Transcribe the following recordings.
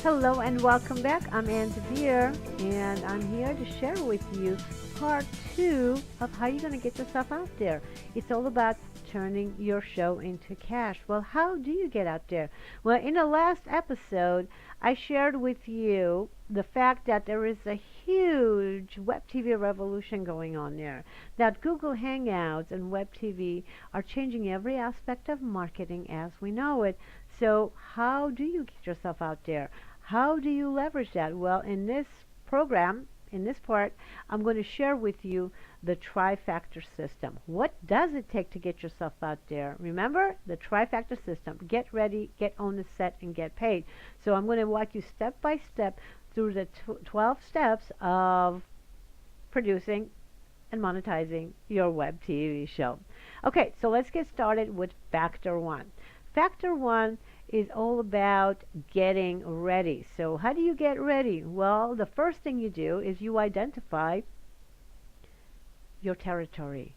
Hello and welcome back. I'm Ann Devere, and I'm here to share with you part two of how you're going to get yourself out there. It's all about turning your show into cash. Well, how do you get out there? Well, in the last episode, I shared with you the fact that there is a huge web TV revolution going on there. That Google Hangouts and web TV are changing every aspect of marketing as we know it. So, how do you get yourself out there? How do you leverage that? Well, in this program, in this part, I'm going to share with you the trifactor system. What does it take to get yourself out there? Remember the trifactor system. Get ready, get on the set, and get paid. So I'm going to walk you step by step through the 12 steps of producing and monetizing your web TV show. Okay, so let's get started with factor one. Factor one is all about getting ready. So how do you get ready? Well, the first thing you do is you identify your territory,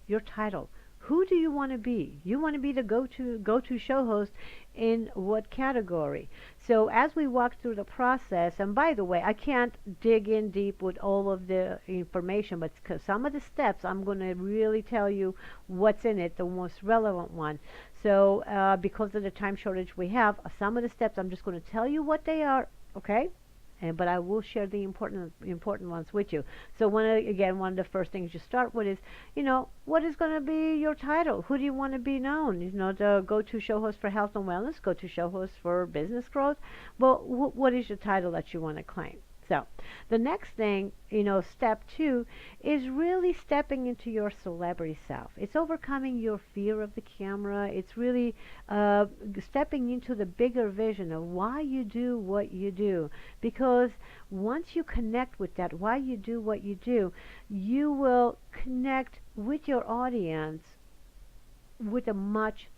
your title. Who do you want to be? You want to be the go-to show host in what category? So as we walk through the process, and by the way, I can't dig in deep with all of the information, but some of the steps I'm going to really tell you what's in it, the most relevant one. So because of the time shortage we have, some of the steps I'm just going to tell you what they are, okay? But I will share the important ones with you. So one of the first things you start with is, what is going to be your title? Who do you want to be known? The go-to show host for health and wellness, go-to show host for business growth. Well, what is your title that you want to claim? So the next thing, step two is really stepping into your celebrity self. It's overcoming your fear of the camera. It's really stepping into the bigger vision of why you do what you do. Because once you connect with that, why you do what you do, you will connect with your audience with a much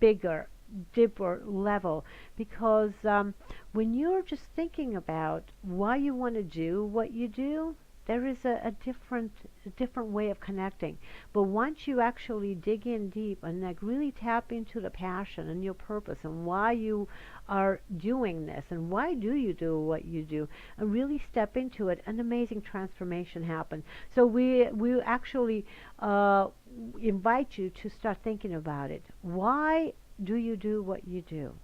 bigger, deeper level, because when you're just thinking about why you want to do what you do, there is a different way of connecting. But once you actually dig in deep and really tap into the passion and your purpose and why you are doing this and why do you do what you do, and really step into it, an amazing transformation happens. So we actually invite you to start thinking about it. Why do you do what you do?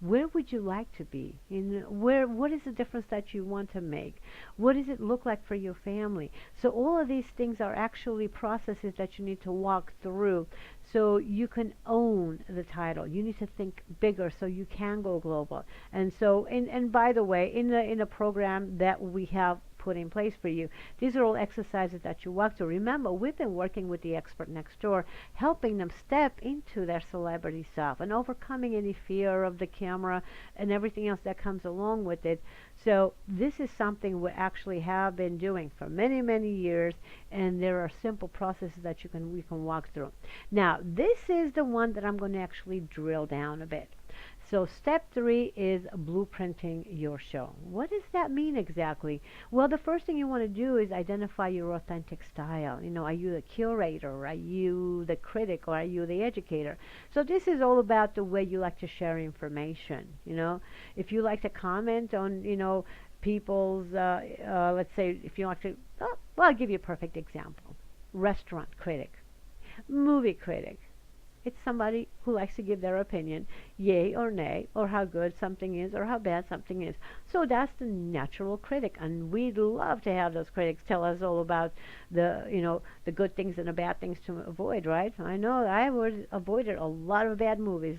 Where would you like to be? What is the difference that you want to make? What does it look like for your family? So all of these things are actually processes that you need to walk through so you can own the title. You need to think bigger so you can go global. And so, and by the way, in the program that we have put in place for you, these are all exercises that you walk through. Remember, we've been working with the expert next door, helping them step into their celebrity self and overcoming any fear of the camera and everything else that comes along with it. So this is something we actually have been doing for many, many years, and there are simple processes that we can walk through. Now, this is the one that I'm going to actually drill down a bit. So step three is blueprinting your show. What does that mean exactly? Well, the first thing you want to do is identify your authentic style. Are you the curator? Are you the critic? Or are you the educator? So this is all about the way you like to share information. If you like to comment on, people's, let's say, if you like to, well, I'll give you a perfect example. Restaurant critic, movie critic. It's somebody who likes to give their opinion, yay or nay, or how good something is or how bad something is. So that's the natural critic, and we'd love to have those critics tell us all about the good things and the bad things to avoid, right? I know I would avoided a lot of bad movies,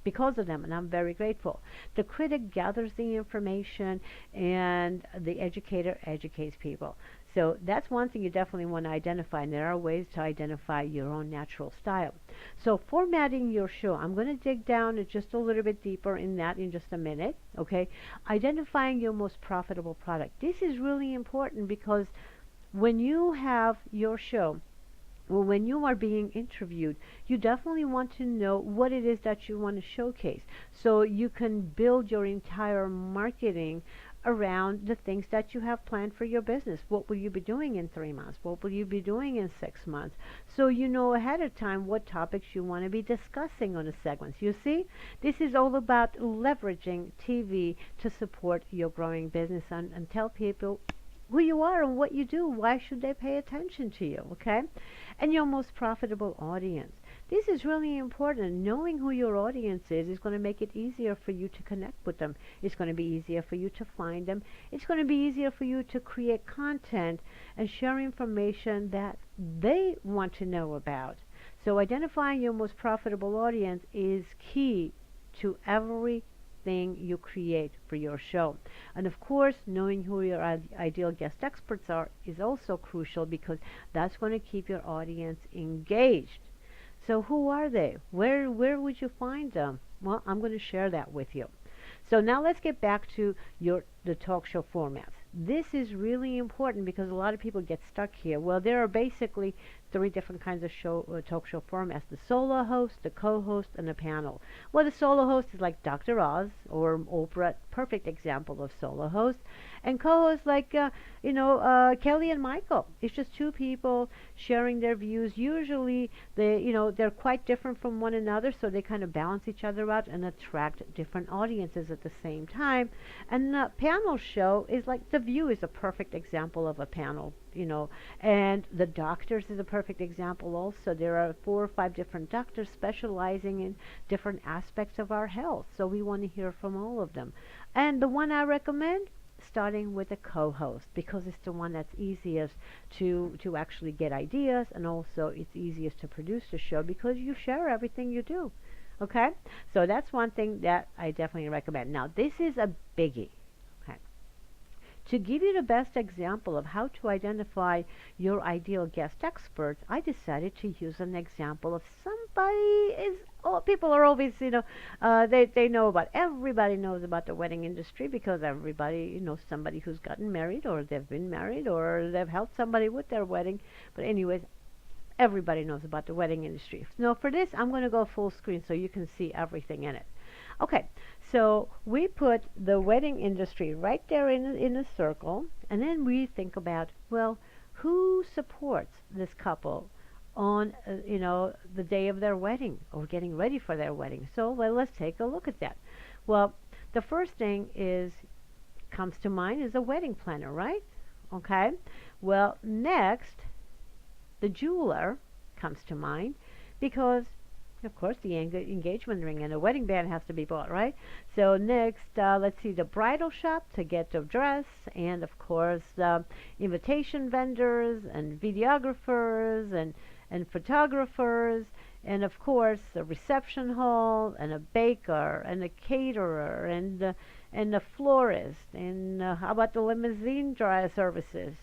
because of them, and I'm very grateful. The critic gathers the information, and the educator educates people. So that's one thing you definitely want to identify, and there are ways to identify your own natural style. So formatting your show, I'm going to dig down just a little bit deeper in that in just a minute, okay? Identifying your most profitable product. This is really important because when you have your show, well, when you are being interviewed, you definitely want to know what it is that you want to showcase, so you can build your entire marketing around the things that you have planned for your business. What will you be doing in 3 months? What will you be doing in 6 months? So you know ahead of time what topics you want to be discussing on the segments. You see, this is all about leveraging TV to support your growing business and tell people who you are and what you do. Why should they pay attention to you? Okay? And your most profitable audience. This is really important. Knowing who your audience is going to make it easier for you to connect with them. It's going to be easier for you to find them. It's going to be easier for you to create content and share information that they want to know about. So identifying your most profitable audience is key to everything you create for your show. And of course, knowing who your ideal guest experts are is also crucial because that's going to keep your audience engaged. So who are they? Where would you find them? Well, I'm going to share that with you. So now let's get back to the talk show formats. This is really important because a lot of people get stuck here. Well, there are basically three different kinds of talk show formats: the solo host, the co-host, and the panel. Well, the solo host is like Dr. Oz or Oprah, perfect example of solo host, and co-host like Kelly and Michael. It's just two people sharing their views. Usually, they're quite different from one another, so they kind of balance each other out and attract different audiences at the same time. And the panel show is like The View is a perfect example of a panel, and The Doctors is a perfect example also. There are 4 or 5 different doctors specializing in different aspects of our health, so we want to hear from all of them. And the one I recommend, starting with a co-host, because it's the one that's easiest to actually get ideas, and also it's easiest to produce the show because you share everything you do. Okay, so that's one thing that I definitely recommend. Now, this is a biggie. Okay, to give you the best example of how to identify your ideal guest experts, I decided to use an example of somebody people are always, they know about, everybody knows about the wedding industry because everybody knows somebody who's gotten married, or they've been married, or they've helped somebody with their wedding. But anyways, everybody knows about the wedding industry. Now for this, I'm going to go full screen so you can see everything in it. Okay, so we put the wedding industry right there in a circle, and then we think about, well, who supports this couple on the day of their wedding or getting ready for their wedding. So let's take a look at that. Well, the first thing comes to mind is a wedding planner, right? Okay. Well, next, the jeweler comes to mind because, of course, the engagement ring and a wedding band has to be bought, right? So next, let's see, the bridal shop to get the dress, and of course, invitation vendors and videographers and photographers, and of course, a reception hall and a baker and a caterer and a florist, and how about the limousine drive services?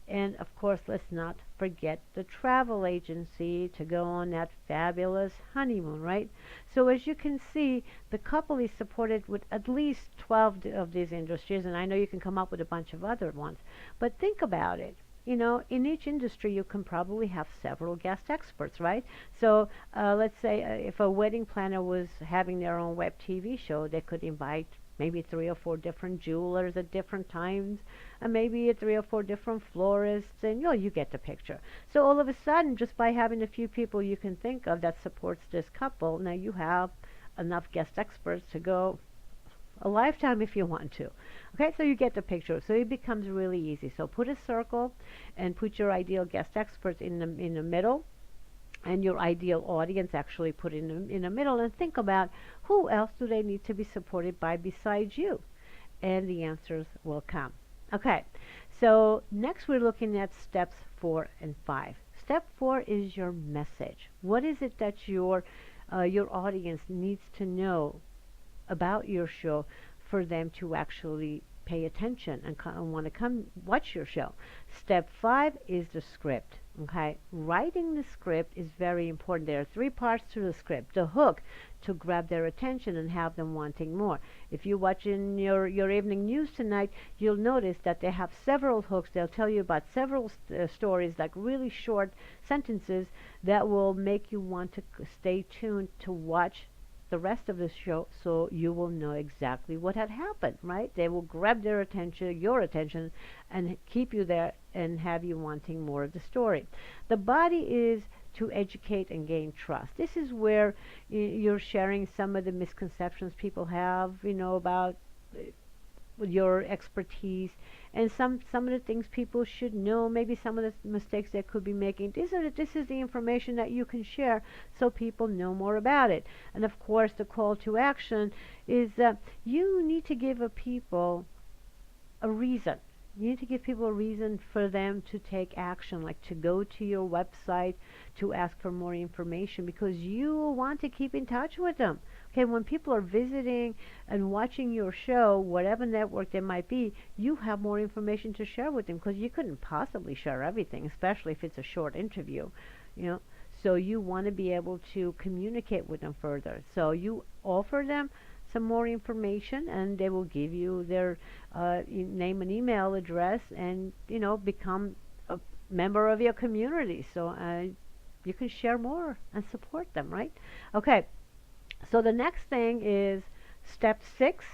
And of course, let's not forget the travel agency to go on that fabulous honeymoon, right? So as you can see, the couple is supported with at least 12 of these industries, and I know you can come up with a bunch of other ones. But think about it. In each industry, you can probably have several guest experts, right? So let's say if a wedding planner was having their own WebTV show, they could invite maybe 3 or 4 different jewelers at different times, and maybe 3 or 4 different florists, and you get the picture. So all of a sudden, just by having a few people you can think of that supports this couple, now you have enough guest experts to go a lifetime if you want to. Okay, so you get the picture. So it becomes really easy. So put a circle and put your ideal guest experts in the middle, and your ideal audience actually put in the middle, and think about who else do they need to be supported by besides you, and the answers will come. Okay, so next we're looking at steps 4 and 5. Step 4 is your message. What is it that your audience needs to know about your show for them to actually pay attention and want to come watch your show? Step 5 is the script. Okay, writing the script is very important. There are 3 parts to the script. The hook, to grab their attention and have them wanting more. If you watch in your evening news tonight, you'll notice that they have several hooks. They'll tell you about several stories, like really short sentences that will make you want to stay tuned to watch the rest of the show so you will know exactly what had happened, right? They will grab their attention, your attention, and keep you there and have you wanting more of the story. The body is to educate and gain trust. This is where you're sharing some of the misconceptions people have, about your expertise and some of the things people should know, maybe some of the mistakes they could be making. This is the information that you can share so people know more about it. And of course, the call to action is you need to give people a reason. You need to give people a reason for them to take action, like to go to your website to ask for more information, because you want to keep in touch with them. Okay, when people are visiting and watching your show, whatever network they might be, you have more information to share with them, because you couldn't possibly share everything, especially if it's a short interview, you know. So you want to be able to communicate with them further. So you offer them some more information, and they will give you their name and email address, and become a member of your community. So you can share more and support them, right? Okay. So the next thing is step 6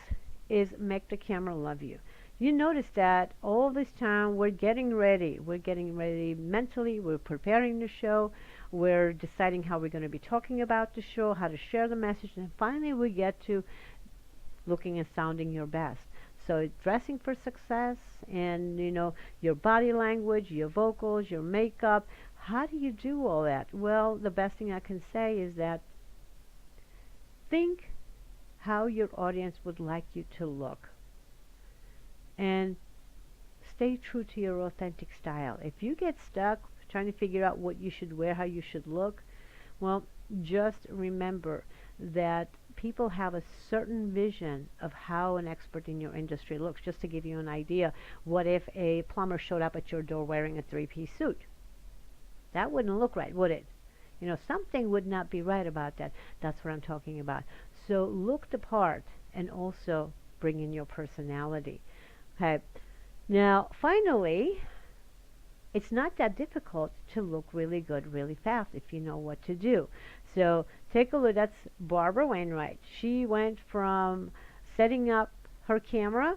is make the camera love you. You notice that all this time we're getting ready. We're getting ready mentally. We're preparing the show. We're deciding how we're going to be talking about the show, how to share the message, and finally we get to looking and sounding your best. So dressing for success, and your body language, your vocals, your makeup. How do you do all that? Well, the best thing I can say is that think how your audience would like you to look, and stay true to your authentic style. If you get stuck trying to figure out what you should wear, how you should look, well, just remember that people have a certain vision of how an expert in your industry looks. Just to give you an idea, what if a plumber showed up at your door wearing a three-piece suit? That wouldn't look right, would it? Something would not be right about that. That's what I'm talking about. So look the part, and also bring in your personality. Okay. Now, finally, it's not that difficult to look really good really fast if you know what to do. So take a look. That's Barbara Wainwright. She went from setting up her camera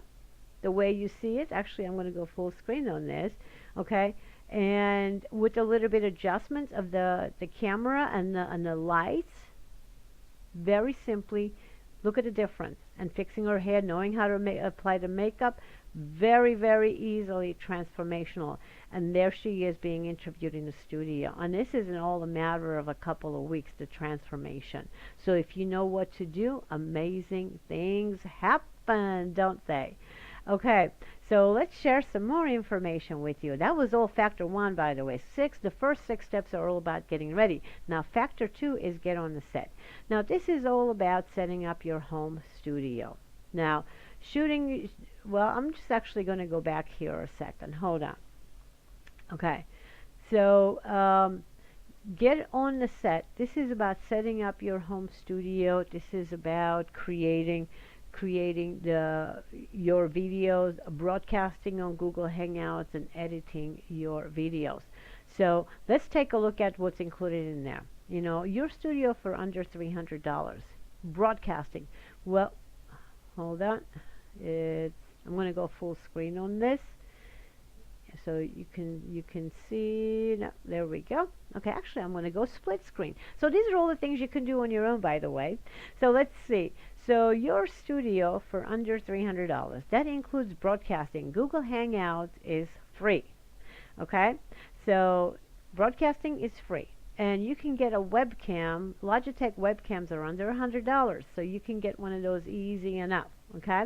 the way you see it. Actually, I'm going to go full screen on this. Okay. And with a little bit adjustments of the camera and the lights, very simply, look at the difference. And fixing her hair, knowing how to apply the makeup, very, very easily transformational. And there she is being interviewed in the studio. And this isn't all a matter of a couple of weeks, the transformation. So if you know what to do, amazing things happen, don't they? Okay, so let's share some more information with you. That was all factor 1, by the way. The first 6 steps are all about getting ready. Now, factor 2 is get on the set. Now, this is all about setting up your home studio. Now, shooting, well, I'm just actually going to go back here a second. Hold on. Okay, so get on the set. This is about setting up your home studio. This is about creating your videos, broadcasting on Google Hangouts, and editing your videos. So let's take a look at what's included in there. Your studio for under $300. Broadcasting. Well, hold on. I'm going to go full screen on this, so you can see. No, there we go. Okay, actually, I'm going to go split screen. So these are all the things you can do on your own, by the way. So let's see. So your studio for under $300. That includes broadcasting. Google Hangouts is free. Okay? So broadcasting is free. And you can get a webcam. Logitech webcams are under $100. So you can get one of those easy enough. Okay?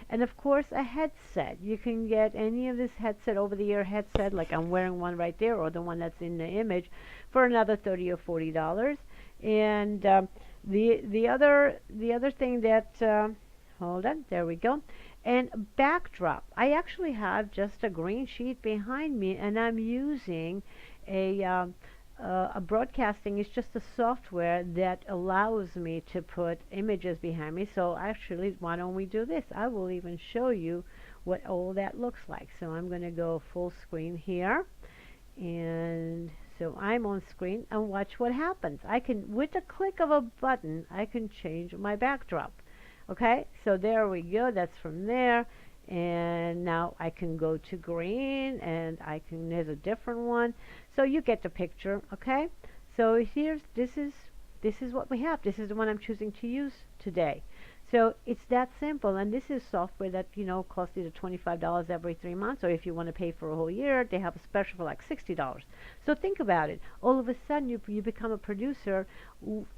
And of course, a headset. You can get any of this headset, over-the-ear headset, like I'm wearing one right there, or the one that's in the image, for another $30 or $40. And the other thing that hold on, there we go. And backdrop. I actually have just a green sheet behind me, and I'm using a broadcasting is just a software that allows me to put images behind me. So actually, why don't we do this? I will even show you what all that looks like. So I'm going to go full screen here, and So I'm on screen and watch what happens. I can, with the click of a button, I can change my backdrop. Okay, so there we go. That's from there. And now I can go to green and there's a different one. So you get the picture, okay? So this is what we have. This is the one I'm choosing to use today. So it's that simple, and this is software that costs either $25 every 3 months, or if you want to pay for a whole year, they have a special for like $60. So think about it. All of a sudden, you become a producer.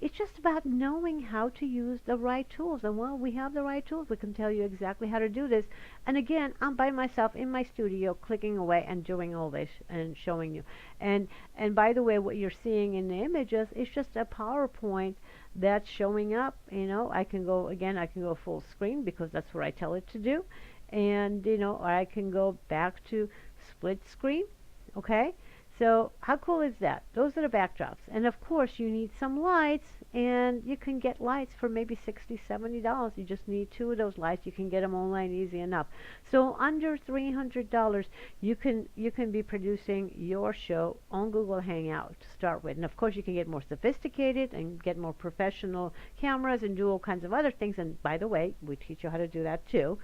It's just about knowing how to use the right tools, and well, we have the right tools. We can tell you exactly how to do this. And again, I'm by myself in my studio, clicking away and doing all this and showing you. And by the way, what you're seeing in the images is just a PowerPoint that's showing up. I can go again, I can go full screen because that's what I tell it to do. And or I can go back to split screen. Okay, so how cool is that? Those are the backdrops. And of course you need some lights, and you can get lights for maybe $60-$70. You just need two of those lights. You can get them online easy enough. So under $300, you can be producing your show on Google Hangout to start with. And of course you can get more sophisticated and get more professional cameras and do all kinds of other things. And by the way, we teach you how to do that too.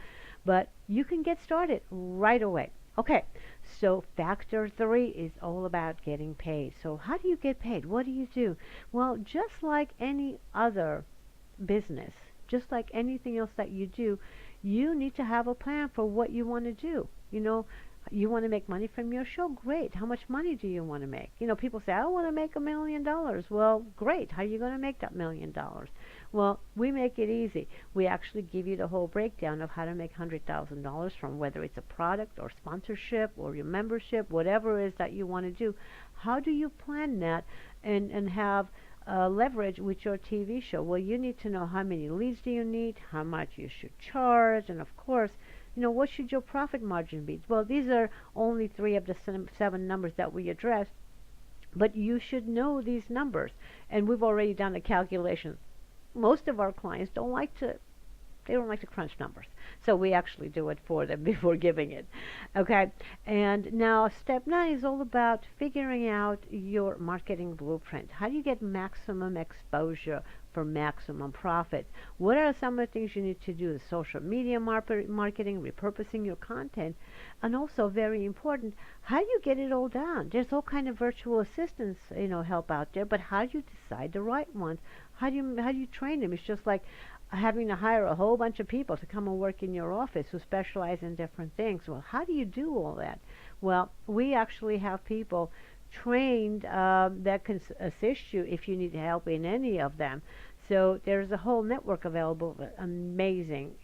But you can get started right away. Okay, so factor 3 is all about getting paid. So how do you get paid? What do you do? Well, just like any other business, just like anything else that you do, you need to have a plan for what you want to do. You want to make money from your show? Great. How much money do you want to make? People say, I want to make $1 million. Well, great. How are you going to make that $1 million? Well, we make it easy. We actually give you the whole breakdown of how to make $100,000 from whether it's a product or sponsorship or your membership, whatever it is that you want to do. How do you plan that and have leverage with your TV show? Well, you need to know how many leads do you need, how much you should charge, and of course, what should your profit margin be? Well, these are only 3 of the 7 numbers that we addressed, but you should know these numbers, and we've already done the calculations. Most of our clients don't like to crunch numbers. So we actually do it for them before giving it. Okay? And now step 9 is all about figuring out your marketing blueprint. How do you get maximum exposure for maximum profit? What are some of the things you need to do? Social media marketing, repurposing your content, and also very important, how do you get it all done? There's all kind of virtual assistants, help out there, but how do you decide the right ones? How do you train them? It's just like having to hire a whole bunch of people to come and work in your office who specialize in different things. Well, how do you do all that? Well, we actually have people trained that can assist you if you need help in any of them. So there's a whole network available of amazing,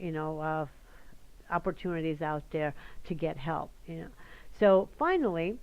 opportunities out there to get help. So finally,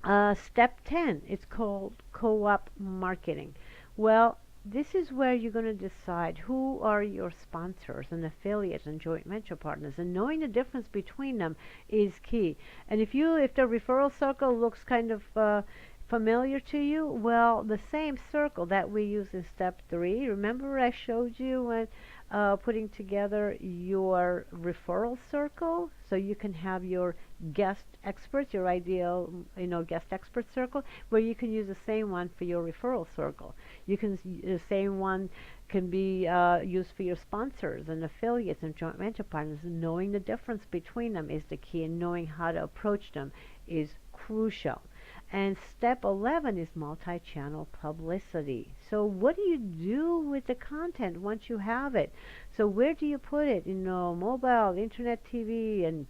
step 10, it's called co-op marketing. Well, this is where you're going to decide who are your sponsors and affiliates and joint venture partners, and knowing the difference between them is key. And if the referral circle looks kind of familiar to you, well, the same circle that we use in step 3, remember I showed you when putting together your referral circle, so you can have your guest experts, your ideal guest expert circle, where you can use the same one for your referral circle. The same one can be used for your sponsors and affiliates and joint venture partners. Knowing the difference between them is the key, and knowing how to approach them is crucial. And step 11 is multi-channel publicity. So what do you do with the content once you have it? So where do you put it? Mobile, internet TV and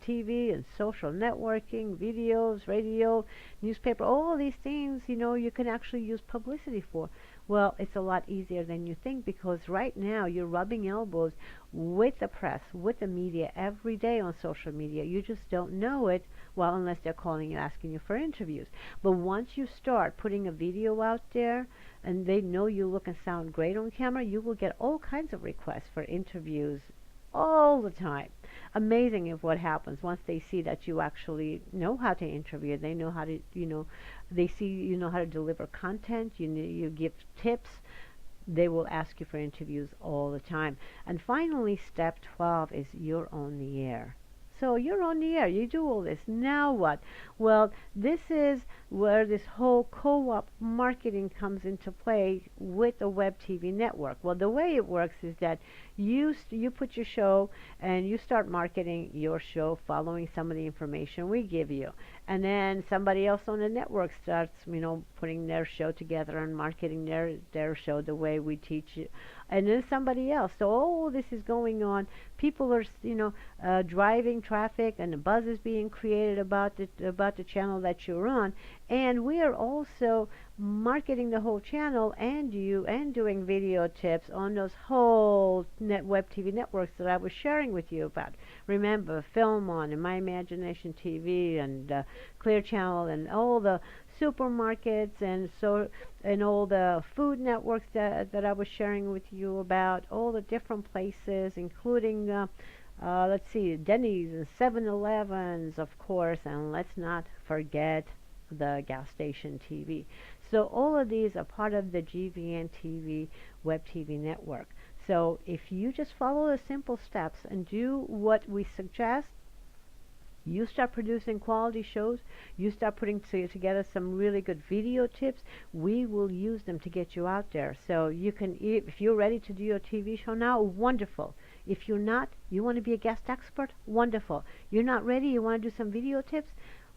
social networking, videos, radio, newspaper, all these things, you can actually use publicity for. Well, it's a lot easier than you think, because right now you're rubbing elbows with the press, with the media every day on social media. You just don't know it, well, unless they're calling you, asking you for interviews. But once you start putting a video out there and they know you look and sound great on camera, you will get all kinds of requests for interviews all the time. Amazing if what happens once they see that you actually know how to interview. They know how to, they see you know how to deliver content. You give tips. They will ask you for interviews all the time. And finally, step 12 is you're on the air. So you're on the air. You do all this. Now what? Well, this is where this whole co-op marketing comes into play with the Web TV network. Well, the way it works is that you put your show and you start marketing your show following some of the information we give you. And then somebody else on the network starts, putting their show together and marketing their show the way we teach you. And then somebody else. So all this is going on. People are, driving traffic, and the buzz is being created about the channel that you're on. And we are also marketing the whole channel and you and doing video tips on those whole Web TV networks that I was sharing with you about. Remember, Film On and My Imagination TV and Clear Channel and all the supermarkets and all the food networks that I was sharing with you about, all the different places, including let's see, Denny's and 7-Elevens, of course, and let's not forget the gas station TV. So all of these are part of the GVN TV Web TV network. So if you just follow the simple steps and do what we suggest, you start producing quality shows, you start putting together some really good video tips, we will use them to get you out there. So you can, if you're ready to do your TV show now, wonderful. If you're not, you want to be a guest expert, wonderful. You're not ready, you want to do some video tips,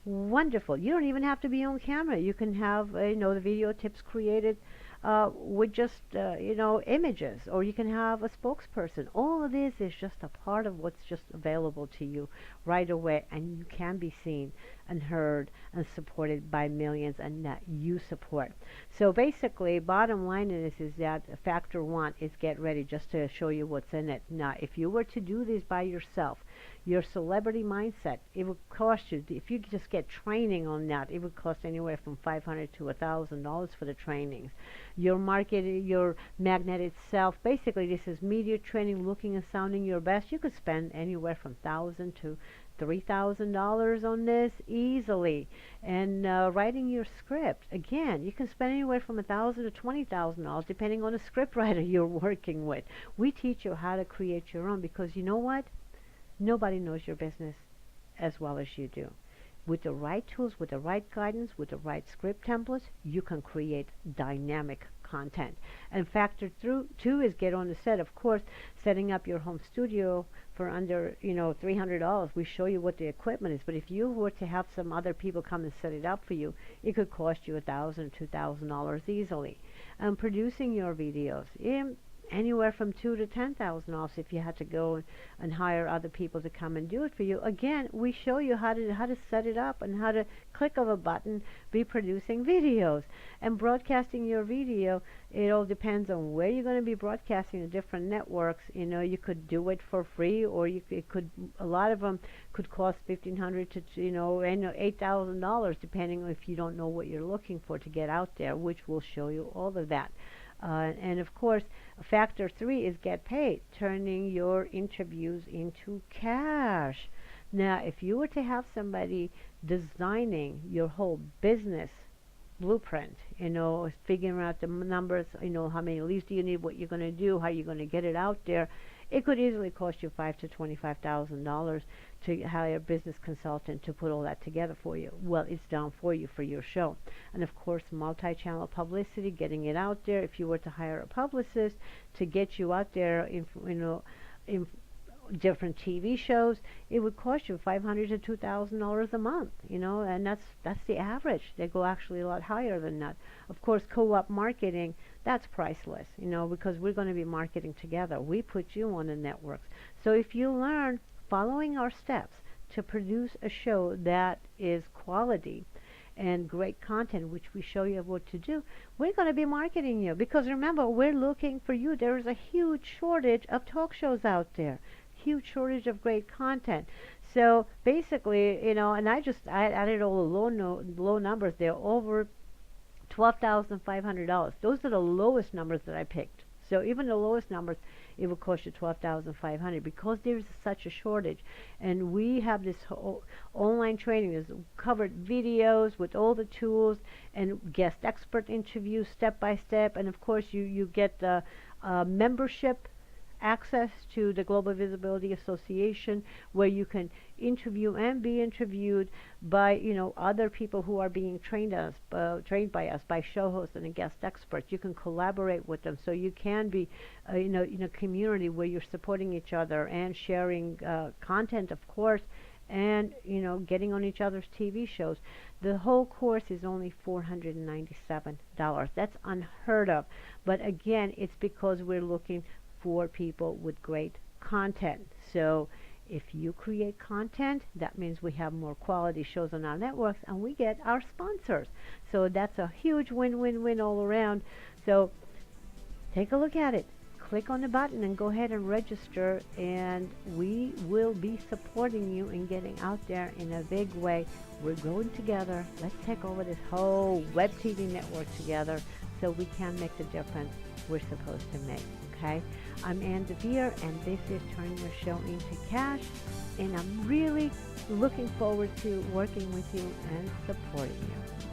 wonderful. You don't even have to be on camera. You can have, the video tips created with just, images, or you can have a spokesperson. All of this is just a part of what's just available to you right away, and you can be seen and heard and supported by millions, and that you support. So basically, bottom line in this is that factor one is get ready, just to show you what's in it. Now, if you were to do this by yourself, your celebrity mindset, it would cost you, if you just get training on that, it would cost anywhere from $500 to $1,000 for the trainings. Your market, your magnet itself, basically this is media training, looking and sounding your best. You could spend anywhere from $1,000 to $3,000 on this easily. And writing your script, again, you can spend anywhere from $1,000 to $20,000 depending on the script writer you're working with. We teach you how to create your own, because you know what? Nobody knows your business as well as you do. With the right tools, with the right guidance, with the right script templates, you can create dynamic content. And factor two is get on the set. Of course, setting up your home studio for under $300. We show you what the equipment is. But if you were to have some other people come and set it up for you, it could cost you $1,000, $2,000 easily. And producing your videos, anywhere from $2,000 to $10,000 if you had to go and hire other people to come and do it for you. Again, we show you how to set it up and how to click of a button be producing videos and broadcasting your video. It all depends on where you're going to be broadcasting the different networks. You could do it for free, or a lot of them could cost $1,500 to $8,000, depending if you don't know what you're looking for to get out there, which will show you all of that. And of course, factor three is get paid, turning your interviews into cash. Now, if you were to have somebody designing your whole business blueprint, figuring out the numbers, how many leads do you need, what you're going to do, how you're going to get it out there, it could easily cost you $5,000 to $25,000 to hire a business consultant to put all that together for you. Well, it's done for you for your show. And of course, multi-channel publicity, getting it out there. If you were to hire a publicist to get you out there in different TV shows, it would cost you $500 to $2,000 a month, and that's the average. They go actually a lot higher than that. Of course, co-op marketing, that's priceless, because we're going to be marketing together. We put you on the networks. So if you learn following our steps to produce a show that is quality and great content, which we show you what to do, we're going to be marketing you, because remember, we're looking for you. There is a huge shortage of talk shows out there, huge shortage of great content. So basically, and I added all the low numbers there, over $12,500. Those are the lowest numbers that I picked. So even the lowest numbers, it will cost you $12,500, because there's such a shortage. And we have this whole online training. There's covered videos with all the tools and guest expert interviews step by step. And of course, you get the membership access to the Global Visibility Association, where you can interview and be interviewed by other people who are being trained by us, by show hosts and guest experts. You can collaborate with them, so you can be in a community where you're supporting each other and sharing content, of course, and getting on each other's TV shows. The whole course is only $497. That's unheard of. But again, it's because we're looking for people with great content. So if you create content, that means we have more quality shows on our networks and we get our sponsors. So that's a huge win-win-win all around. So take a look at it. Click on the button and go ahead and register, and we will be supporting you in getting out there in a big way. We're going together. Let's take over this whole web TV network together so we can make the difference we're supposed to make. Okay? I'm Ann DeVere, and this is Turn Your Show into Cash, and I'm really looking forward to working with you and supporting you.